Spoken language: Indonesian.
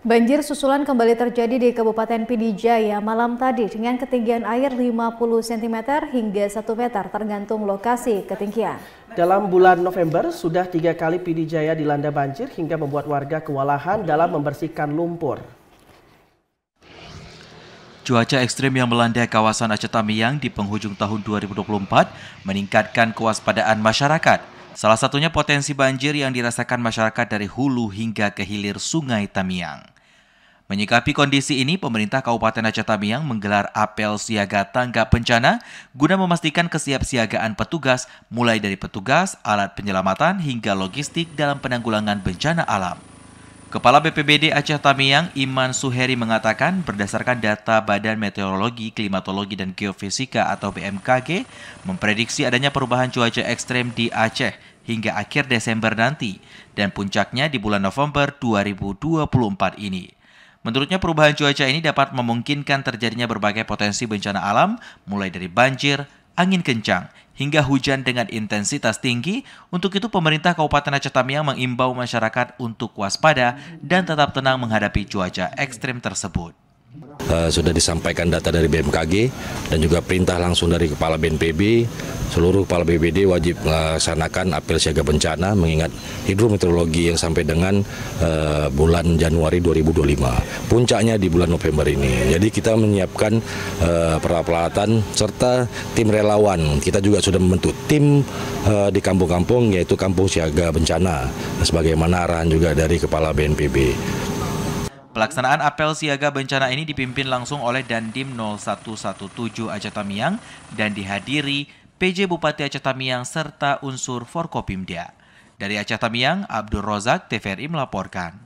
Banjir susulan kembali terjadi di Kabupaten Pidijaya malam tadi dengan ketinggian air 50 cm hingga 1 meter tergantung lokasi ketinggian. Dalam bulan November, sudah 3 kali Pidijaya dilanda banjir hingga membuat warga kewalahan dalam membersihkan lumpur. Cuaca ekstrim yang melanda kawasan Aceh Tamiang di penghujung tahun 2024 meningkatkan kewaspadaan masyarakat. Salah satunya potensi banjir yang dirasakan masyarakat dari hulu hingga ke hilir Sungai Tamiang. Menyikapi kondisi ini, pemerintah Kabupaten Aceh Tamiang menggelar apel siaga tanggap bencana guna memastikan kesiapsiagaan petugas, mulai dari petugas, alat penyelamatan, hingga logistik dalam penanggulangan bencana alam. Kepala BPBD Aceh Tamiang, Iman Suheri mengatakan berdasarkan data Badan Meteorologi, Klimatologi, dan Geofisika atau BMKG, memprediksi adanya perubahan cuaca ekstrem di Aceh hingga akhir Desember nanti, dan puncaknya di bulan November 2024 ini. Menurutnya perubahan cuaca ini dapat memungkinkan terjadinya berbagai potensi bencana alam, mulai dari banjir, angin kencang, hingga hujan dengan intensitas tinggi. Untuk itu pemerintah Kabupaten Aceh Tamiang mengimbau masyarakat untuk waspada dan tetap tenang menghadapi cuaca ekstrem tersebut. Sudah disampaikan data dari BMKG dan juga perintah langsung dari Kepala BNPB, seluruh Kepala BPBD wajib melaksanakan apel siaga bencana mengingat hidrometeorologi yang sampai dengan bulan Januari 2025. Puncaknya di bulan November ini. Jadi kita menyiapkan peralatan serta tim relawan. Kita juga sudah membentuk tim di kampung-kampung, yaitu kampung siaga bencana, sebagaimana arahan juga dari Kepala BNPB. Pelaksanaan apel siaga bencana ini dipimpin langsung oleh Dandim 0117 Aceh Tamiang dan dihadiri PJ Bupati Aceh Tamiang serta unsur Forkopimda. Dari Aceh Tamiang, Abdul Rozak, TVRI melaporkan.